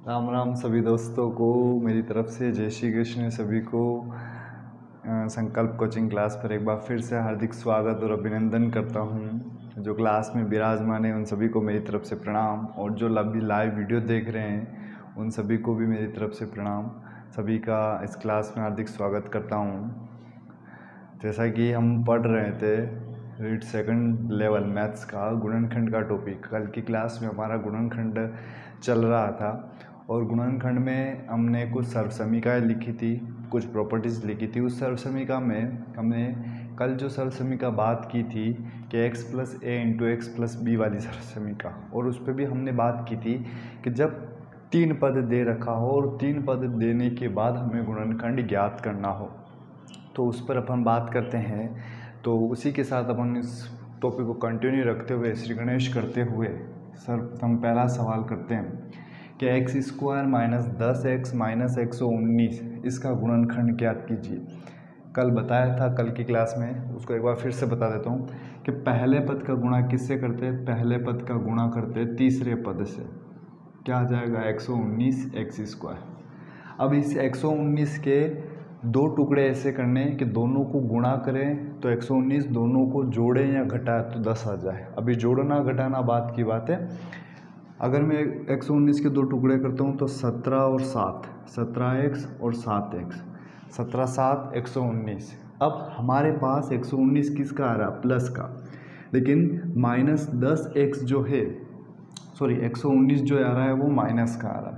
राम राम सभी दोस्तों को मेरी तरफ से जय श्री कृष्ण। सभी को संकल्प कोचिंग क्लास पर एक बार फिर से हार्दिक स्वागत और अभिनंदन करता हूं। जो क्लास में विराजमान है उन सभी को मेरी तरफ से प्रणाम, और जो अभी लाइव वीडियो देख रहे हैं उन सभी को भी मेरी तरफ से प्रणाम। सभी का इस क्लास में हार्दिक स्वागत करता हूं। जैसा कि हम पढ़ रहे थे रीड सेकंड लेवल मैथ्स का गुणनखंड का टॉपिक, कल की क्लास में हमारा गुणनखंड चल रहा था और गुणनखंड में हमने कुछ सर्वसमीकाएँ लिखी थी, कुछ प्रॉपर्टीज़ लिखी थी। उस सर्वसमीका में हमने कल जो सर्वसमीका बात की थी कि x + a × x + b वाली सर्वसमीका, और उस पर भी हमने बात की थी कि जब 3 पद दे रखा हो और 3 पद देने के बाद हमें गुणनखंड ज्ञात करना हो, तो उस पर अपन बात करते हैं। तो उसी के साथ अपन इस टॉपिक को कंटिन्यू रखते हुए श्री गणेश करते हुए सर्वप्रथम पहला सवाल करते हैं कि x² - 10x - 119 इसका गुणनखंड ज्ञात कीजिए। कल बताया था कल की क्लास में, उसको एक बार फिर से बता देता हूँ कि पहले पद का गुणा किससे करते हैं? पहले पद का गुणा करते हैं तीसरे पद से। क्या आ जाएगा? 119x²। अब इस 119 के 2 टुकड़े ऐसे करने कि दोनों को गुणा करें तो 119, दोनों को जोड़ें या घटाएं तो 10 आ जाए। अभी जोड़ना घटाना बात की बात है। अगर मैं 119 के 2 टुकड़े करता हूँ तो 17 और 7, 17x और 7x, 17 7 119। अब हमारे पास 119 किसका आ रहा है? प्लस का, लेकिन -10x जो है, सॉरी 119 जो आ रहा है वो माइनस का आ रहा है।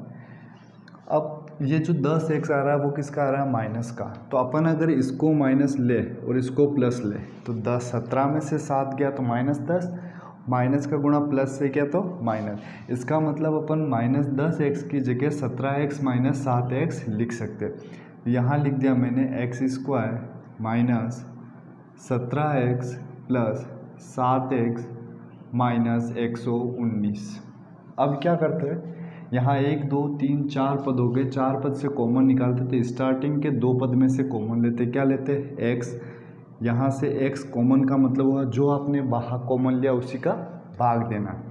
अब ये जो 10x आ रहा है वो किसका आ रहा है? माइनस का। तो अपन अगर इसको माइनस ले और इसको प्लस ले तो 17 में से 7 गया तो -10, माइनस का गुणा प्लस से क्या तो माइनस। इसका मतलब अपन -10x की जगह 17x - 7x लिख सकते। यहाँ लिख दिया मैंने x² - 17x + 7x - 119। अब क्या करते हैं, यहाँ 1 2 3 4 पद हो गए, 4 पद से कॉमन निकालते थे। स्टार्टिंग के 2 पद में से कॉमन लेते, क्या लेते? x। यहाँ से x कॉमन का मतलब हुआ जो आपने बाहर कॉमन लिया उसी का भाग देना।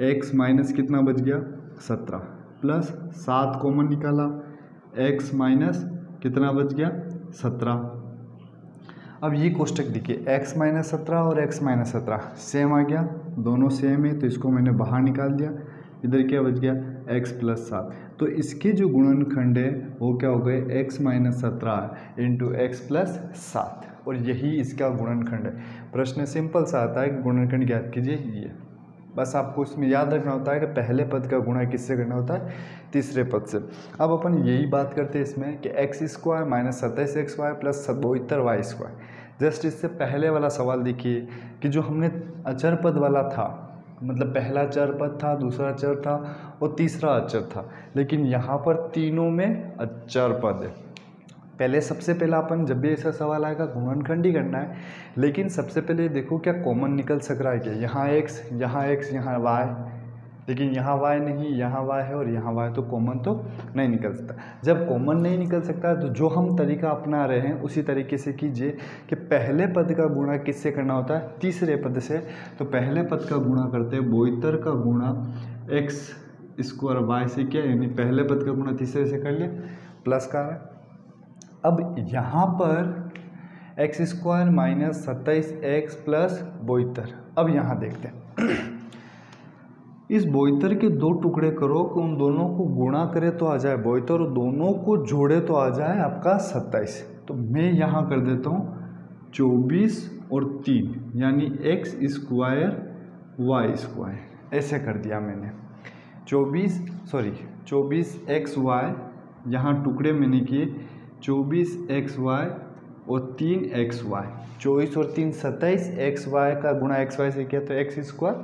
x माइनस कितना बच गया? 17, प्लस 7 कॉमन निकाला, x माइनस कितना बच गया? 17। अब ये कोष्टक देखिए, x - 17 और x - 17 सेम आ गया, दोनों सेम है तो इसको मैंने बाहर निकाल दिया। इधर क्या बच गया? x + 7। तो इसके जो गुणनखंड है वो क्या हो गए? x - 17 × x + 7, और यही इसका गुणनखंड है। प्रश्न सिंपल सा आता है कि गुणनखंड ज्ञात कीजिए। ये बस आपको इसमें याद रखना होता है कि पहले पद का गुणा किससे करना होता है? तीसरे पद से। अब अपन यही बात करते हैं इसमें कि x² - 27xy + 72y²। जस्ट इससे पहले वाला सवाल देखिए कि जो हमने अचर पद वाला था, मतलब पहला चर पद था, दूसरा चर था और तीसरा अचर था, लेकिन यहाँ पर तीनों में अचर पद है। पहले सबसे पहला अपन जब भी ऐसा सवाल आएगा गुणनखंड ही करना है, लेकिन सबसे पहले देखो क्या कॉमन निकल सक रहा है क्या? यहाँ x, यहाँ x, यहाँ y, लेकिन यहाँ y नहीं, यहाँ y है और यहाँ y, तो कॉमन तो नहीं निकल सकता। जब कॉमन नहीं निकल सकता तो जो हम तरीका अपना रहे हैं उसी तरीके से कीजिए कि पहले पद का गुणा किससे करना होता है? तीसरे पद से। तो पहले पद का गुणा करते हैं 72 का गुणा x² y से, क्या यानी पहले पद का गुणा तीसरे से कर लिया, प्लस का है। अब यहाँ पर x² - 27x + 72। अब यहाँ देखते हैं इस 72 के 2 टुकड़े करो कि उन दोनों को गुणा करे तो आ जाए 72 और दोनों को जोड़े तो आ जाए आपका 27। तो मैं यहाँ कर देता हूँ 24 और 3 यानी x² y², ऐसे कर दिया मैंने। 24xy यहाँ टुकड़े मैंने किए, 24xy और 3xy, 24 और 3 27, xy का गुणा xy से किया तो x²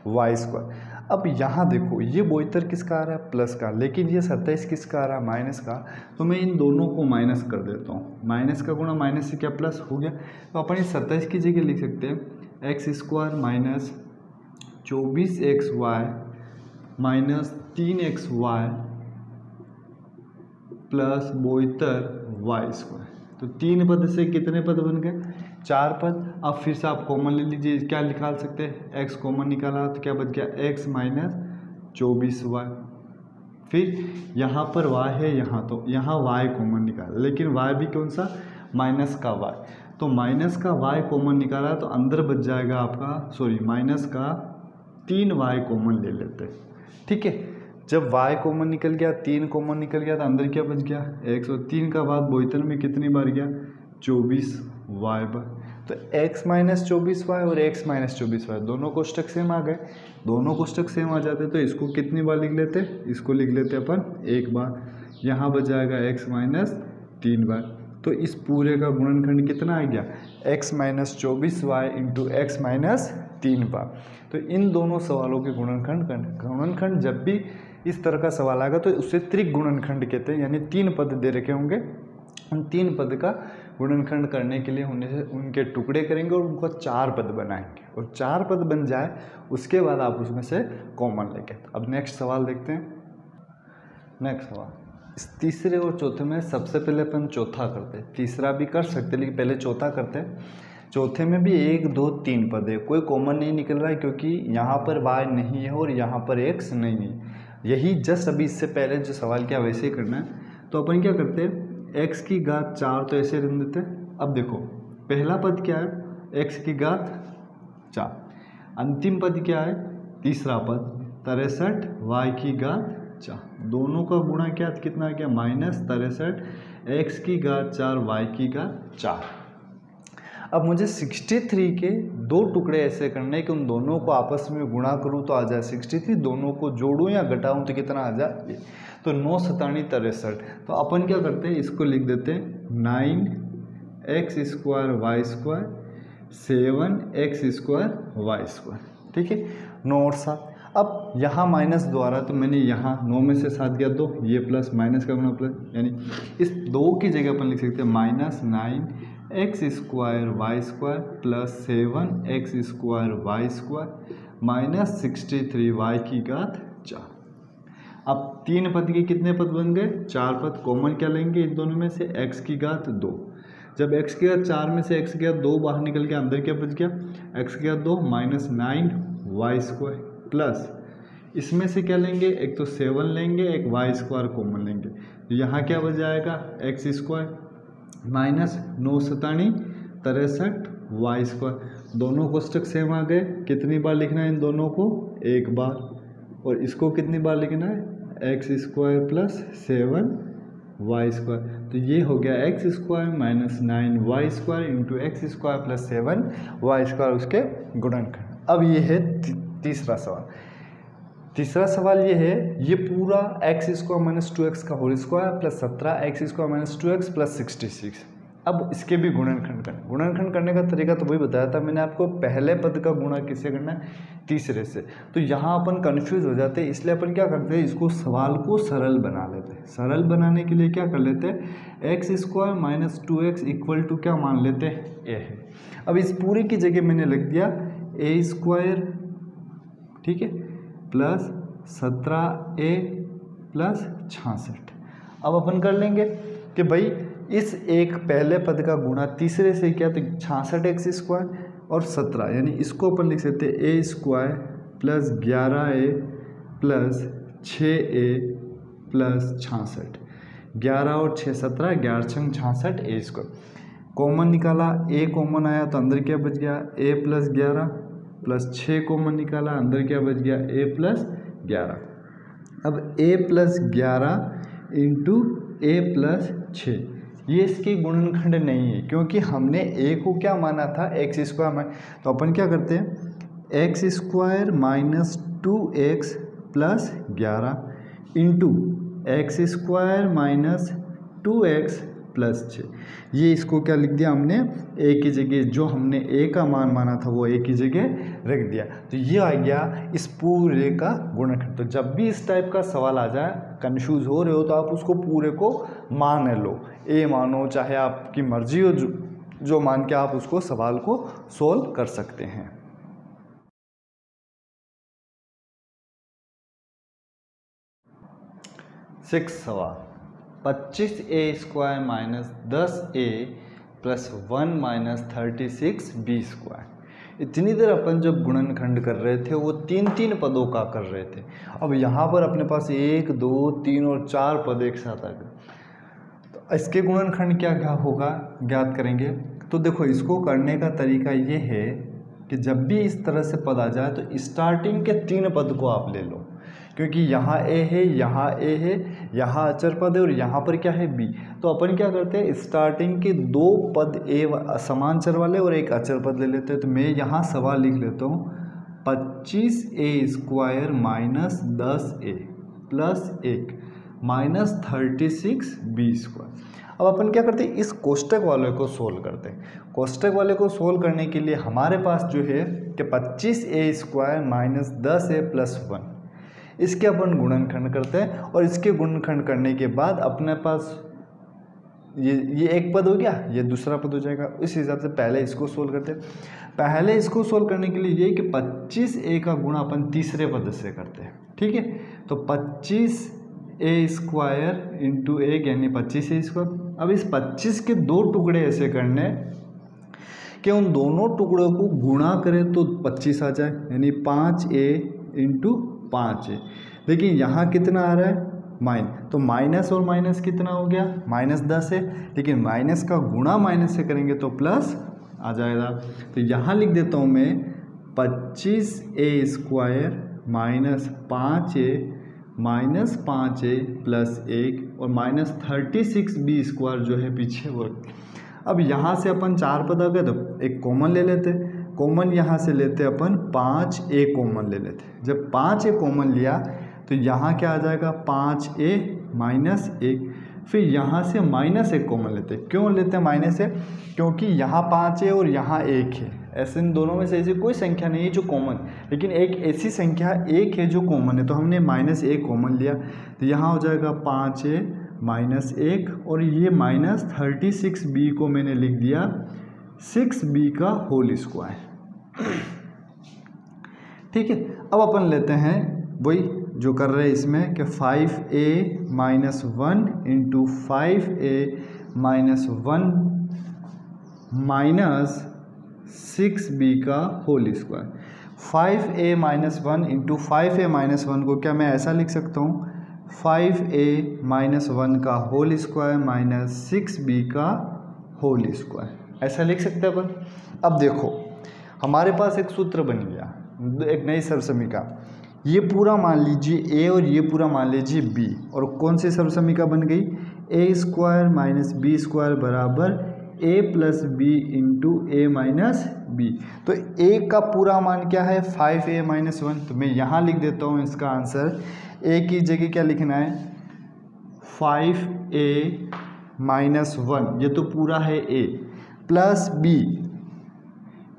y²। अब यहाँ देखो ये 72 किसका आ रहा है? प्लस का, लेकिन ये 27 किसका आ रहा है? माइनस का। तो मैं इन दोनों को माइनस कर देता हूँ, माइनस का गुणा माइनस से क्या प्लस हो गया। तो अपन इस 27 की जगह लिख सकते हैं x² - 24xy - 3xy + 72y²। तो 3 पद से कितने पद बन गए? 4 पद। अब फिर से आप कॉमन ले लीजिए, क्या निकाल सकते हैं? x कॉमन निकाला तो क्या बच गया? x minus 24y। फिर यहाँ पर y है, यहाँ तो यहाँ y कॉमन निकाला, लेकिन y भी कौन सा? माइनस का y। तो माइनस का y कॉमन निकाला तो अंदर बच जाएगा आपका, सॉरी माइनस का 3y कॉमन ले लेते हैं, ठीक है। जब y कॉमन निकल गया, 3 कॉमन निकल गया तो अंदर क्या बच गया? x। और 3 का बाद बोतल में कितनी बार गया? 24y बार। तो x माइनस 24y और x माइनस 24y दोनों कोष्टक सेम आ गए। दोनों कोष्टक सेम आ जाते तो इसको कितनी बार लिख लेते? इसको लिख लेते अपन 1 बार। यहाँ बच जाएगा x माइनस 3 बार। तो इस पूरे का गुणनखंड कितना आ गया? x minus 24y into x minus 3 बार। तो इन दोनों सवालों के गुणनखंड जब भी इस तरह का सवाल आएगा तो उसे त्रिक गुणनखंड कहते हैं, यानी 3 पद दे रखे होंगे, उन 3 पद का गुणनखंड करने के लिए उनके टुकड़े करेंगे और उनको 4 पद बनाएंगे, और 4 पद बन जाए उसके बाद आप उसमें से कॉमन लेंगे। अब नेक्स्ट सवाल देखते हैं। नेक्स्ट सवाल, इस तीसरे और चौथे में सबसे पहले अपन चौथा करते हैं, तीसरा भी कर सकते हैं लेकिन पहले चौथा करते हैं। चौथे में भी 1 2 3 पद है, कोई कॉमन नहीं निकल रहा है क्योंकि यहाँ पर y नहीं है और यहाँ पर x नहीं है। यही जस्ट अभी इससे पहले जो सवाल किया वैसे ही करना है। तो अपन क्या करते हैं, x की घात 4 तो ऐसे रख देते हैं। अब देखो पहला पद क्या है? x की घात 4। अंतिम पद क्या है? तीसरा पद 63 y की घात 4। दोनों का गुणा क्या कितना आ गया? माइनस 63 x की घात 4 y की घात 4। अब मुझे 63 के 2 टुकड़े ऐसे करने कि उन दोनों को आपस में गुणा करूं तो आ जाए 63, दोनों को जोड़ूं या घटाऊं तो कितना आ जाए? तो 9 सतानी 63। तो अपन क्या करते हैं, इसको लिख देते हैं 9x square y square 7x square y square, ठीक है। 9 और 7। अब यहाँ माइनस द्वारा तो मैंने यहाँ 9 में से 7 गया 2, ये प्लस माइनस का गुना प्लस, यानी इस 2 की जगह अपन लिख सकते हैं minus 9x square y square plus 7x square y square minus 63 y की घात 4। अब 3 पद के कितने पद बन गए? 4 पद। कॉमन क्या लेंगे इन दोनों में से? x की घात 2। जब x की घात 4 में से x की घात 2 बाहर निकल के अंदर क्या बच गया? x की घात 2 माइनस 9y स्क्वायर प्लस इसमें से क्या लेंगे? एक तो 7 लेंगे, एक y स्क्वायर कॉमन लेंगे, तो यहाँ क्या बच जाएगा? x स्क्वायर माइनस 9 सतानी 63 वाई स्क्वायर। दोनों कोष्टक सेम आ गए। कितनी बार लिखना है इन दोनों को? 1 बार। और इसको कितनी बार लिखना है? X square plus 7 y square. तो ये हो गया x square minus 9 y square into x square plus 7 y square उसके गुणनखंड। अब ये है तीसरा सवाल। तीसरा सवाल ये है, ये पूरा एक्स स्क्वायर माइनस 2x का whole square plus 17 x square minus 2x plus 66। अब इसके भी गुणनखंड करना। गुणनखंड करने का तरीका तो वही बताया था मैंने आपको, पहले पद का गुणा किससे करना है? तीसरे से। तो यहाँ अपन कंफ्यूज हो जाते हैं, इसलिए अपन क्या करते हैं, इसको सवाल को सरल बना लेते हैं। सरल बनाने के लिए क्या कर लेते हैं, x square minus 2x equal to क्या मान लेते हैं? ए है। अब इस पूरे की जगह मैंने लिख दिया ए स्क्वायर, ठीक है, प्लस 17a प्लस 66। अब अपन कर लेंगे कि भाई इस एक पहले पद का गुणा तीसरे से क्या, तो 66x स्क्वायर और 17, यानी इसको अपन लिख सकते हैं A square plus 11a plus 6a plus 66। 11 और 6 17, 11 6 66 ए स्क्वायर। कॉमन निकाला, a कॉमन आया तो अंदर क्या बच गया? a प्लस 11 प्लस 6 कॉमन निकाला, अंदर क्या बच गया? a plus 11। अब a plus 11 into a plus 6, ये इसके गुणनखंड नहीं है क्योंकि हमने a को क्या माना था? एक्स स्क्वायर में। तो अपन क्या करते हैं, x square minus 2x plus 11 into x square minus 2x plus 6। ये इसको क्या लिख दिया हमने? a की जगह जो हमने a का मान माना था वो a की जगह रख दिया। तो ये आ गया इस पूरे का गुणनखंड। तो जब भी इस टाइप का सवाल आ जाए, कंफ्यूज हो रहे हो, तो आप उसको पूरे को मान लो, a मानो चाहे आपकी मर्जी हो, जो मान के आप उसको सवाल को सोल्व कर सकते हैं। सिक्स सवाल, 25a² minus 10a plus 1 minus 36b²। इतनी देर अपन जब गुणनखंड कर रहे थे वो तीन तीन पदों का कर रहे थे। अब यहाँ पर अपने पास 1, 2, 3 और 4 पद एक साथ आ गए, तो इसके गुणनखंड क्या क्या होगा ज्ञात करेंगे। तो देखो, इसको करने का तरीका ये है कि जब भी इस तरह से पद आ जाए तो स्टार्टिंग के 3 पद को आप ले लो, क्योंकि यहाँ ए है, यहाँ ए है, यहाँ अचर पद है और यहाँ पर क्या है बी। तो अपन क्या करते हैं, स्टार्टिंग के 2 पद ए समान चर वाले और एक अचर पद ले लेते हैं। तो मैं यहाँ सवाल लिख लेता हूँ 25a² minus 10a plus 1 minus 36b²। अब अपन क्या करते हैं, इस कोष्टक वाले को सोल्व करते हैं। कोष्टक वाले को सोल्व करने के लिए हमारे पास जो है कि 25a² माइनस 10a प्लस 1, इसके अपन गुणनखंड करते हैं और इसके गुणनखंड करने के बाद अपने पास ये एक पद हो गया, ये दूसरा पद हो जाएगा। इस हिसाब से पहले इसको सोल्व करते हैं। पहले इसको सोल्व करने के लिए ये कि 25a का गुणा अपन तीसरे पद से करते हैं, ठीक है। तो 25a² इंटू 1 यानी 25a²। अब इस 25 के 2 टुकड़े ऐसे करने कि उन दोनों टुकड़ों को गुणा करें तो 25 आ जाए, यानी 5a इंटू 5a। लेकिन यहाँ कितना आ रहा है, तो माइनस और माइनस कितना हो गया, माइनस 10 है, लेकिन माइनस का गुणा माइनस से करेंगे तो प्लस आ जाएगा। तो यहाँ लिख देता हूँ मैं 25a² minus 5a minus 5a plus 1 और माइनस 36b² जो है पीछे वो। अब यहाँ से अपन 4 पद आ गए तो एक कॉमन ले लेते, कॉमन यहाँ से लेते अपन 5a कॉमन ले लेते। जब 5a कॉमन लिया तो यहाँ क्या आ जाएगा, 5a माइनस 1। फिर यहाँ से माइनस 1 कॉमन लेते। क्यों लेते हैं माइनस 1, क्योंकि यहाँ 5 है और यहाँ 1 है। ऐसे इन दोनों में से ऐसी कोई संख्या नहीं है जो कॉमन, लेकिन एक ऐसी संख्या 1 है जो कॉमन है, तो हमने माइनस 1 कॉमन लिया। तो यहाँ हो जाएगा 5a माइनस 1 और ये माइनस 36b को मैंने लिख दिया 6b का होल स्क्वायर, ठीक है। अब अपन लेते हैं वही जो कर रहे हैं इसमें कि 5a minus 1 into 5a minus 1 minus 6b का whole square. 5a minus 1 into 5a minus 1 को क्या मैं ऐसा लिख सकता हूँ, 5a माइनस 1 का होल स्क्वायर माइनस 6b का होल स्क्वायर, ऐसा लिख सकते हैं अपन। अब देखो हमारे पास एक सूत्र बन गया, एक नई सर्वसमीका। ये पूरा मान लीजिए a और ये पूरा मान लीजिए b, और कौन सी सर्वसमीका बन गई, a² माइनस b² बराबर a plus B into a minus B. तो a का पूरा मान क्या है, 5a माइनस 1। तो मैं यहाँ लिख देता हूँ इसका आंसर, a की जगह क्या लिखना है, 5a माइनस 1, ये तो पूरा है a, प्लस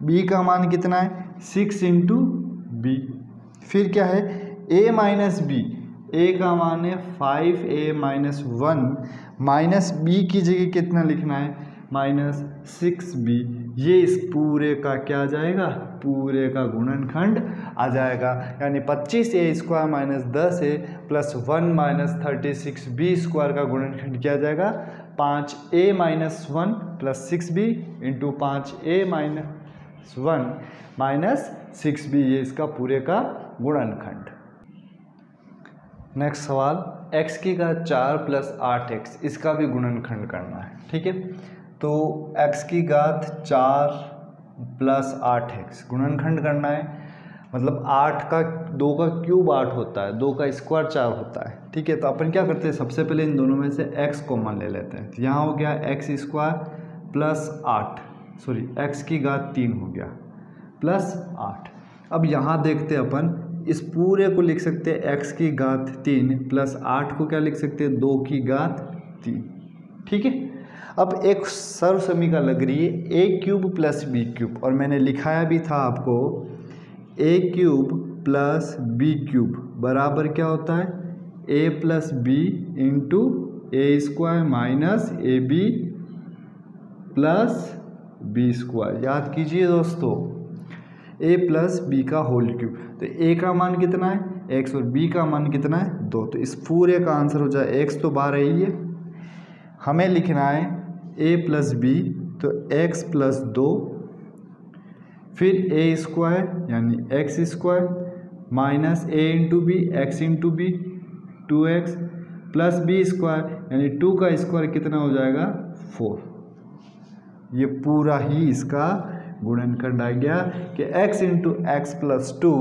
b का मान कितना है 6 इंटू बी। फिर क्या है a माइनस बी, a का मान है 5a माइनस 1 माइनस b की जगह कितना लिखना है माइनस 6b। ये इस पूरे का क्या आ जाएगा, पूरे का गुणनखंड आ जाएगा, यानी 25a² minus 10a plus 1 minus 36b² का गुणनखंड क्या आ जाएगा, 5a minus 1 plus 6b into 5a minus 1 minus 6b, ये इसका पूरे का गुणनखंड। नेक्स्ट सवाल, x की घात 4 प्लस 8x, इसका भी गुणनखंड करना है, ठीक है। तो x की घात 4 प्लस 8x गुणनखंड करना है, मतलब 8 का 2 का क्यूब 8 होता है, 2 का स्क्वायर 4 होता है, ठीक है। तो अपन क्या करते हैं, सबसे पहले इन दोनों में से x कॉमन ले लेते हैं। तो यहाँ हो गया x² प्लस 8, सॉरी x की घात 3 हो गया प्लस 8। अब यहाँ देखते हैं अपन इस पूरे को लिख सकते हैं x की घात 3 प्लस 8 को क्या लिख सकते हैं, 2 की घात 3, ठीक है। अब एक सर्वसमीका लग रही है a³ प्लस b³ और मैंने लिखाया भी था आपको a³ प्लस b³ बराबर क्या होता है a plus B into a² minus ab plus b²। याद कीजिए दोस्तों, a प्लस बी का होल क्यूब। तो a का मान कितना है x और b का मान कितना है 2। तो इस पूरे का आंसर हो जाए x तो बाहर है ही है, हमें लिखना है a प्लस बी, तो x प्लस 2, फिर a स्क्वायर यानी x square minus a into B, x into B 2x plus B square यानी 2 का स्क्वायर कितना हो जाएगा 4। ये पूरा ही इसका गुणनखंड आ गया कि x into x plus 2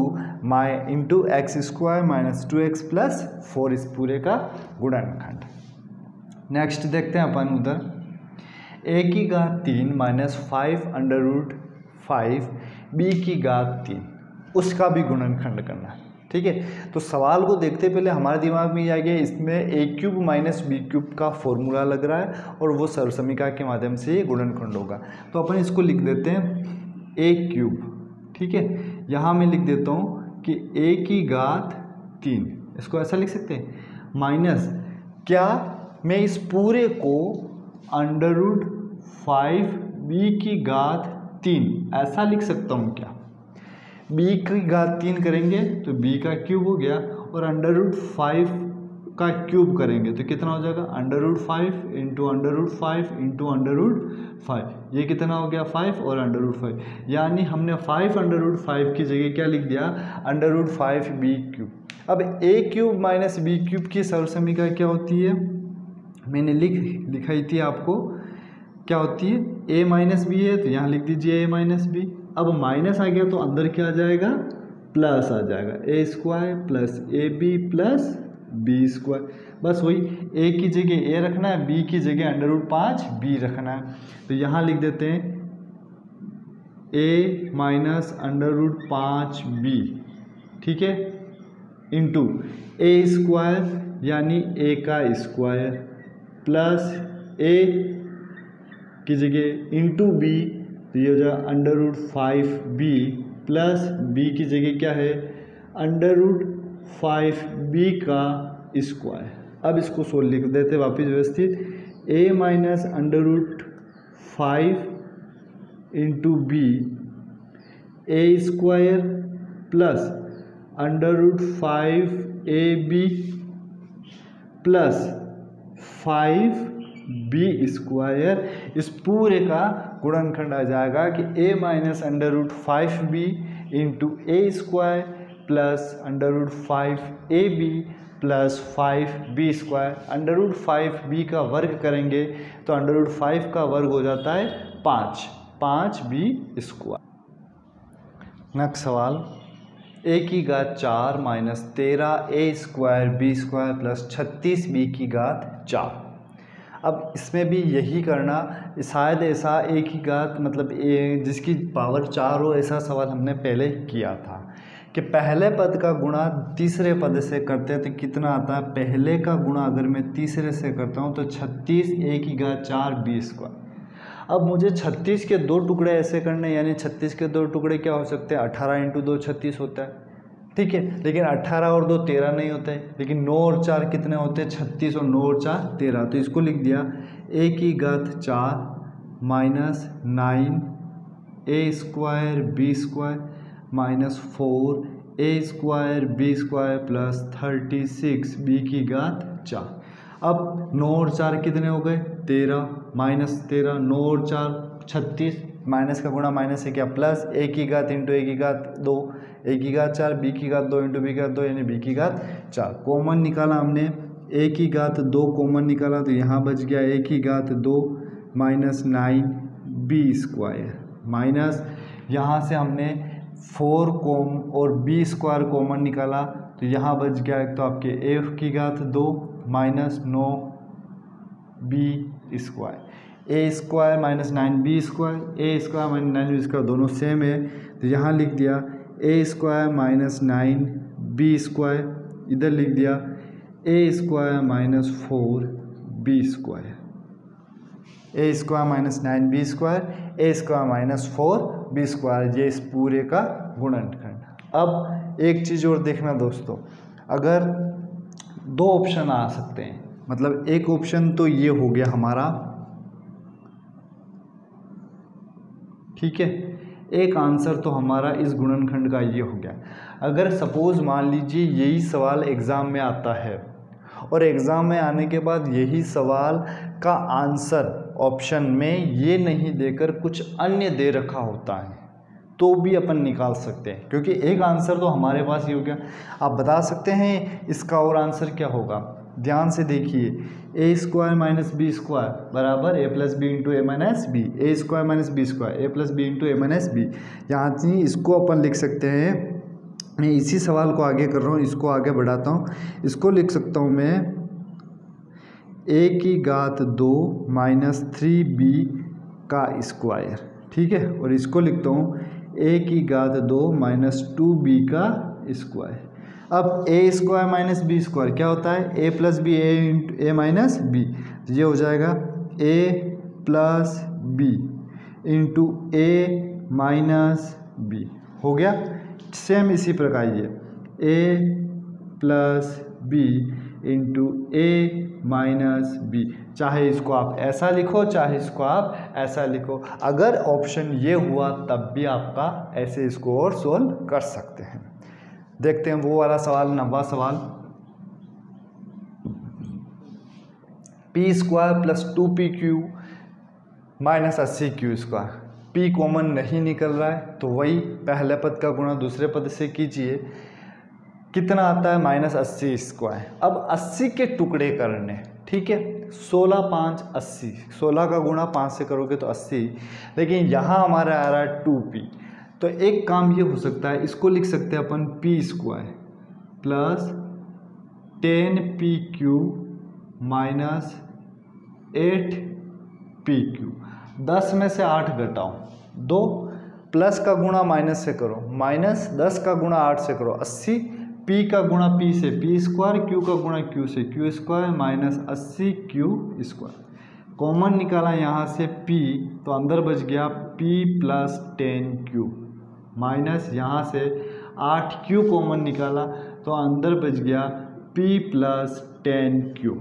into x square minus 2x plus 4, इस पूरे का गुणनखंड। नेक्स्ट देखते हैं अपन उधर a की घात 3 माइनस 5 अंडर रूट 5 b की घात 3, उसका भी गुणनखंड करना है। ठीक है, तो सवाल को देखते पहले हमारे दिमाग में ये आ गया, इसमें a cube minus B cube का फॉर्मूला लग रहा है और वो सर्वसमीकरण के माध्यम से ये गुणनखंड होगा। तो अपन इसको लिख देते हैं a क्यूब। ठीक है, यहाँ मैं लिख देता हूँ कि a की घात 3, इसको ऐसा लिख सकते हैं, माइनस क्या मैं इस पूरे को अंडर रूट 5 b की घात 3 ऐसा लिख सकता हूँ क्या? b की घात 3 करेंगे तो b का क्यूब हो गया, और अंडर रूट 5 का क्यूब करेंगे तो कितना हो जाएगा under root 5 into under root 5 into under root 5, ये कितना हो गया 5 और अंडर रूट 5, यानी हमने 5 अंडर रूट 5 की जगह क्या लिख दिया अंडर रूट 5 बी क्यूब। अब a cube minus B cube की सर्वसमीकरण क्या होती है, मैंने लिखाई थी आपको, क्या होती है a माइनस बी है तो यहाँ लिख दीजिए a माइनस बी। अब माइनस आ गया तो अंदर क्या आ जाएगा प्लस आ जाएगा, a square plus A B plus B square, बस वही a की जगह a रखना है, b की जगह अंडर रूट 5 b रखना है। तो यहाँ लिख देते हैं a minus under root 5 b, ठीक है, इंटू a स्क्वायर यानी a का स्क्वायर प्लस a की जगह इंटू b, तो ये हो जाएगा under root 5b plus b की जगह क्या है अंडर रूट 5b का स्क्वायर। अब इसको सोल्व लिख देते वापस व्यवस्थित, a minus under root 5 into B a square plus under root 5ab plus 5b square, इस पूरे का गुणनखंड आ जाएगा कि a minus under root 5b into A square plus under root 5ab plus 5b square. Under root 5b का वर्ग करेंगे तो अंडर रूट 5 का वर्ग हो जाता है 5b स्क्वायर। नेक्स्ट सवाल, a की घात 4 minus 13 a square b square plus 36 b की घात 4। अब इसमें भी यही करना, शायद ऐसा a की घात मतलब a जिसकी पावर 4 हो, ऐसा सवाल हमने पहले किया था कि पहले पद का गुणा तीसरे पद से करते हैं तो कितना आता है, पहले का गुणा अगर मैं तीसरे से करता हूँ तो 36 a की घात 4 b स्क्वायर। अब मुझे 36 के 2 टुकड़े ऐसे करने, यानी 36 के 2 टुकड़े क्या हो सकते हैं 18 इंटू 2 36 होता है, ठीक है, लेकिन 18 और 2 13 नहीं होते हैं, लेकिन 9 और 4 कितने होते हैं 36 और 9 और 4 13। तो इसको लिख दिया a की घात 4 minus 9 a square b square minus 4 a square b square plus 36 b की घात 4। अब 9 और 4 कितने हो गए 13 माइनस 13, 9 और 4 36, माइनस का गुणा माइनस से क्या प्लस, a की घात इंटू a की घात 2, a की घात 4 b की घात 2 इंटू b की घात 2 यानी b की घात 4। कॉमन निकाला हमने, a की घात 2 कॉमन निकाला तो यहाँ बच गया a की घात 2 माइनस 9 b स्क्वायर, माइनस यहाँ से हमने 4 और b स्क्वायर कॉमन निकाला तो यहाँ बच गया एक तो आपके a की घात 2 minus 9 b square, a square minus 9b square, a square minus 9b square दोनों सेम है तो यहाँ लिख दिया a square minus 9b square, इधर लिख दिया a square minus 4b square, a square minus 9b square, a square minus 4b square, ये इस पूरे का गुणनखंड। अब एक चीज़ और देखना दोस्तों, अगर 2 ऑप्शन आ सकते हैं, मतलब एक ऑप्शन तो ये हो गया हमारा, ठीक है, एक आंसर तो हमारा इस गुणनखंड का ये हो गया। अगर सपोज मान लीजिए यही सवाल एग्ज़ाम में आता है और एग्ज़ाम में आने के बाद यही सवाल का आंसर ऑप्शन में ये नहीं देकर कुछ अन्य दे रखा होता है तो भी अपन निकाल सकते हैं, क्योंकि एक आंसर तो हमारे पास ही हो गया। आप बता सकते हैं इसका और आंसर क्या होगा। ध्यान से देखिए, ए स्क्वायर माइनस बी स्क्वायर बराबर ए प्लस बी इंटू ए माइनस बी, ए स्क्वायर माइनस बी स्क्वायर ए प्लस बी इंटू ए माइनस बी। यहाँ से इसको अपन लिख सकते हैं, मैं इसी सवाल को आगे कर रहा हूँ, इसको आगे बढ़ाता हूँ। इसको लिख सकता हूँ मैं ए की घात 2 माइनस 3b का स्क्वायर, ठीक है। और इसको लिखता हूँ ए की घात 2 माइनस 2b का स्क्वायर। अब ए स्क्वायर माइनस बी स्क्वायर क्या होता है, ए प्लस बी ए माइनस बी, ये हो जाएगा ए प्लस बी इंटू ए माइनस बी, हो गया। सेम इसी प्रकार ये ए प्लस बी इंटू ए माइनस बी, चाहे इसको आप ऐसा लिखो चाहे इसको आप ऐसा लिखो, अगर ऑप्शन ये हुआ तब भी आपका ऐसे इसको और सोल्व कर सकते हैं। देखते हैं वो वाला सवाल, 9वां सवाल। P square plus 2pq minus 80q square, p common नहीं निकल रहा है तो वही पहले पद का गुणा दूसरे पद से कीजिए, कितना आता है माइनस 80 स्क्वायर। अब 80 के टुकड़े करने, ठीक है, 16 5 80, 16 का गुणा 5 से करोगे तो 80, लेकिन यहाँ हमारा आ रहा है 2p, तो एक काम ये हो सकता है, इसको लिख सकते हैं अपन p square plus 10pq minus 8pq। 10 में से 8 घटाओ, 2 प्लस का गुणा माइनस से करो, माइनस 10 का गुणा 8 से करो 80, p का गुणा p से p स्क्वायर, q का गुणा q से q square minus 80q square. Common निकाला यहाँ से p, तो अंदर बच गया p प्लस 10q माइनस यहाँ से 8q कॉमन निकाला तो अंदर बच गया p plus 10q,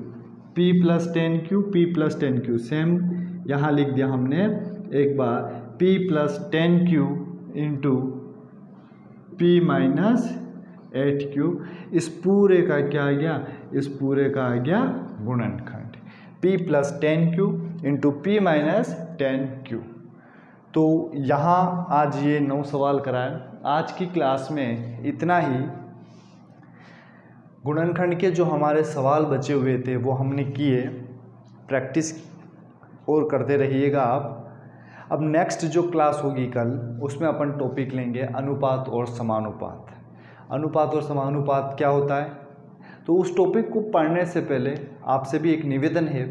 p plus 10q, p plus 10q same यहाँ लिख दिया हमने एक बार, p plus 10q into p minus 8q। इस पूरे का क्या आ गया, इस पूरे का आ गया गुणनखंड, p plus 10q into p minus 10q। तो यहाँ आज ये 9 सवाल कराए। आज की क्लास में इतना ही। गुणनखंड के जो हमारे सवाल बचे हुए थे वो हमने किए, प्रैक्टिस और करते रहिएगा आप। अब नेक्स्ट जो क्लास होगी कल, उसमें अपन टॉपिक लेंगे अनुपात और समानुपात। अनुपात और समानुपात क्या होता है, तो उस टॉपिक को पढ़ने से पहले आपसे भी एक निवेदन है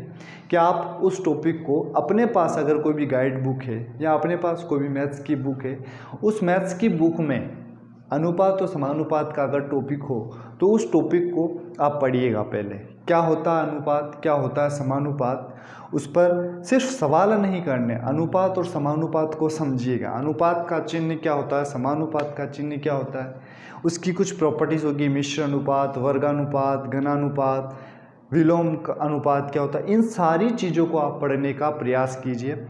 कि आप उस टॉपिक को, अपने पास अगर कोई भी गाइड बुक है या अपने पास कोई भी मैथ्स की बुक है, उस मैथ्स की बुक में अनुपात और समानुपात का अगर टॉपिक हो तो उस टॉपिक को आप पढ़िएगा। पहले क्या होता है अनुपात, क्या होता है समानुपात, उस पर सिर्फ सवाल नहीं करने, अनुपात और समानुपात को समझिएगा। अनुपात का चिन्ह क्या होता है, समानुपात का चिन्ह क्या होता है, उसकी कुछ प्रॉपर्टीज़ होगी, मिश्र अनुपात, वर्गानुपात, घनानुपात, विलोम अनुपात क्या होता है, इन सारी चीज़ों को आप पढ़ने का प्रयास कीजिए।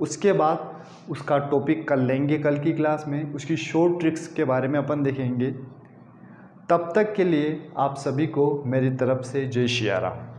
उसके बाद उसका टॉपिक कल लेंगे, कल की क्लास में उसकी शॉर्ट ट्रिक्स के बारे में अपन देखेंगे। तब तक के लिए आप सभी को मेरी तरफ से जय श्री राम।